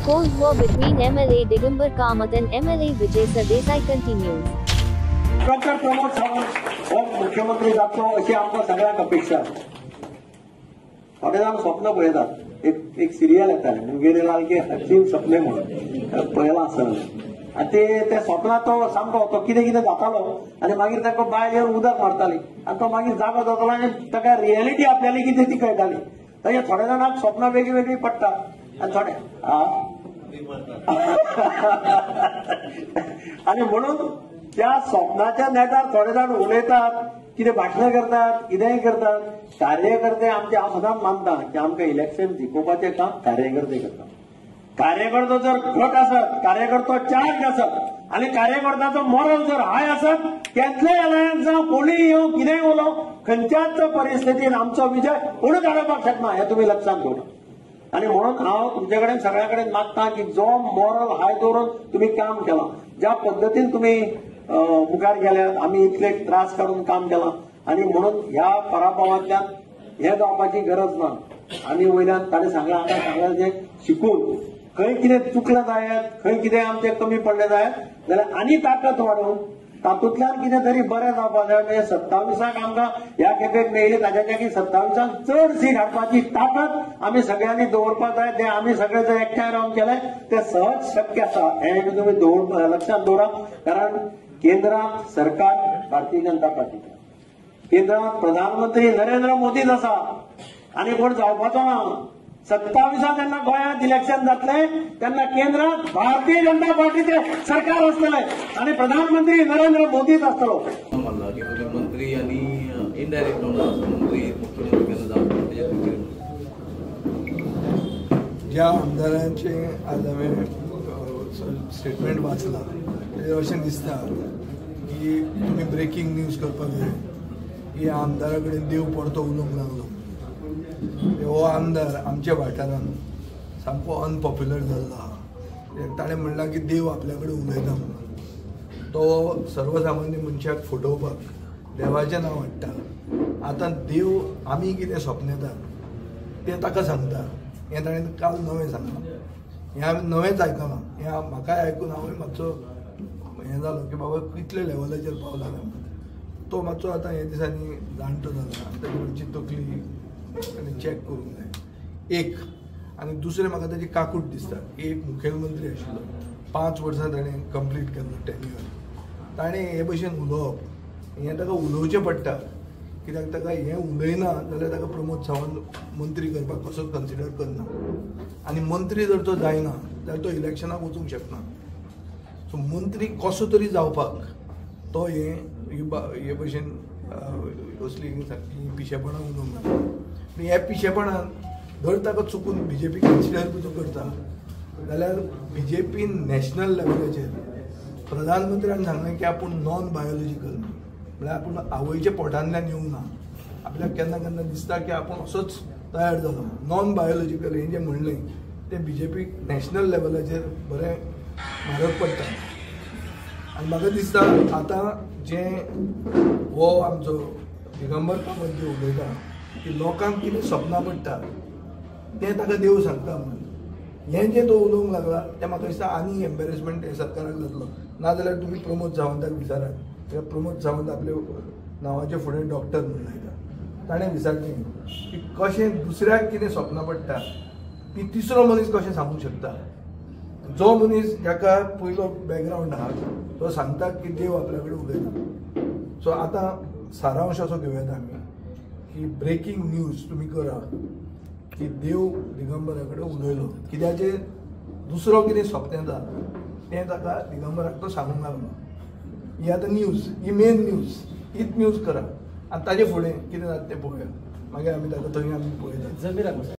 Cold war between MLA Digambar Kamath and MLA Vijay Sardesai continues. Doctor Pramod Sawant हो मुख्यमंत्री जातो अशी आमकां सगळ्यांक अपेक्षा आसा. थोडे जाण स्वप्न पळयतात. एक सिरियल येताले मुंगेरी लाल के हसीन सपने म्हणून पळयलां आसतलें. आनी ते स्वप्नांत तो सामको तो कितें कितें जातालो आनी मागीर ताका बायल येवन उदक मारताली आनी तो मागीर जागो जातालो आनी ताका रियलिटी आपल्याली कितें ती कळटाली. तशें थोड्या जाणांक स्वप्नां वेगळी वेगळी पडटा आनी थोडे आनी म्हणून त्या स्वप्नाच्या नेटार थोडे जाण उलयतात, कितें भाशणां करतात, कितेंय करतात. कार्यकर्ते आमचे हांव सदांच मानता की आमकां इलेक्शन जिखोवपाचें काम कार्यकर्ते करतात. कार्यकर्तो जर घट आसत, कार्यकर्तो चार्ज आसत आनी कार्यकर्त्याचो मॉरल जर हाय आसत, केन्नाय अलायन्स जावं कोणीय येवं कितेंय उलोव, खंयच्याच परिस्थितीन आमचो विजय कोणूच आडोवपाक शकना हें तुमी लक्षांत दवरात. आणि म्हणून हांव तुमचे कडेन सगळ्या कडेन मागता की जो मॉरल हाय दवरून तुम्ही काम केलां, ज्या पद्दतीन तुम्ही मुखार गेल्यात, आमी इतले त्रास काडून काम केलां आनी म्हणून ह्या पराभवांतल्यान हे जावपाची गरज ना. आमी वयल्यान ताणें सांगलां आतां सांगलां जे शिकून खंय कितें चुकलें जायत, खंय कितें आमचें कमी पडलें जायत जाल्यार आनी ताकद वाडोवन तातूंतल्यान कितें तरी बरें जावपाक जाय. म्हणजे 27 आमकां ह्या खेपेक मेळ्ळी ताच्या पैकी 27 चड सीट हाडपाची ताकद आमी सगळ्यांनी दवरपाक जाय. ते आमी सगळे जर एकठांय रावन केले ते सहज शक्य आसा. हें तुमी लक्षांत दवरा. कारण केंद्रांत सरकार भारतीय जनता पार्टी, केंद्रांत प्रधानमंत्री नरेंद्र मोदीच आसा आनी कोण जावपाचो ना. 27 जेन्ना गोंयांत इलेक्शन जातले तेन्ना केंद्रांत भारतीय जनता पार्टीचे सरकार आसतले आनी प्रधानमंत्री नरेंद्र मोदीच आसतलो. मंत्री आणि इनडायरेक्ट मंत्री मुख्यमंत्री केन्ना जावं ज्या आमदारांचे आज हांवें स्टेटमेंट वाचला ते अशें दिसता की तुमी ब्रेकिंग न्यूज करपाक जाय. ही आमदारा कडेन देव परतो उलोवंक लागलो. हो आमदार आमच्या वाठारांत सामको अनपॉप्युलर जाल्लो आहा. ताणें म्हणलां की देव आपल्या कडेन उलयता म्हणून. तो सर्वसामान्य मनशाक फटोवपाक देवाचें नांव हाडटा. आतां देव आमी कितें सपनतात तें ताका सांगता. हें ताणें काल नवें सांगलां. हें हांवें नवेंच आयकलां. हें म्हाकाय आयकून हांवें मातसो हें जालो की बाबा कितले लेवलाचेर पावला काय म्हणून. तो मातसो आतां हे दिसांनी जाणटो जाला. ताची मातशी तकली आनी चॅक करूंक जाय एक. आनी दुसरें म्हाका ताची काकूट दिसता. एक मुखेलमंत्री आशिल्लो, 5 वर्सां ताणें कंप्लीट केल्लो टेन्युअर. ताणें हे भशेन उलोवप हें ताका उलोवचें पडटा. कित्याक ताका हें उलयना जाल्यार ताका प्रमोद सावंत मंत्री करपाक कसो कन्सिडर करना. आनी मंत्री जर तो जायना जाल्यार तो इलेक्शनाक वचूंक शकना. सो मंत्री कसो तरी जावपाक तो हे भशेन असली पिशेपणां उलोवंक ना. हे पिशेपणान जर ताका चुकून बीजेपी कन्सिडर करता जाल्यार बीजेपी नॅशनल लेवलाचेर प्रधानमंत्र्यान सांगलें की आपूण नॉन बायोलॉजिकल म्हळ्यार आपूण आवयच्या पोटांतल्यान येवंक ना. आपल्याक केन्ना केन्ना दिसता की आपूण असोच तयार जालो. नॉन बायोलॉजिकल हें जें म्हणलें तें बीजेपी नॅशनल लेवलाचेर बरें म्हारग पडटा. आनी म्हाका दिसता आतां जें हो आमचो दिगंबर कामत जे उलयता की लोकांक कितें सपनां पडटा तें ताका देव सांगता म्हणून हें जें तो उलोवंक लागला तें म्हाका दिसता आनी एम्बेरेसमेंट हे सरकाराक जातलो. नाजाल्यार तुमी प्रमोद सावंताक विचारात. कित्याक प्रमोद सावंत आपल्या नांवाचे फुडें डॉक्टर म्हणून लायता. ताणें विचारचें की कशें दुसऱ्याक कितें सपनां पडटा ती तिसरो मनीस कशें सांगूंक शकता. जो मनीस जाका पयलो बॅकग्रावंड आहा तो सांगता की देव आपल्या कडेन उलयता. सो आतां सारांश असो घेवयात आमी की ब्रेकिंग न्यूज तुमी करा की देव दिगंबरा कडेन उलयलो. कित्याचेर दुसरो कितें सपनेता तें ताका दिगंबराक तो सांगूंक लागलो. ही आतां न्यूज, ही मेन न्यूज, हीच न्यूज करा आनी ताजे फुडें कितें जाता तें पळोवया. मागीर आमी ताका थंय आमी पळयता.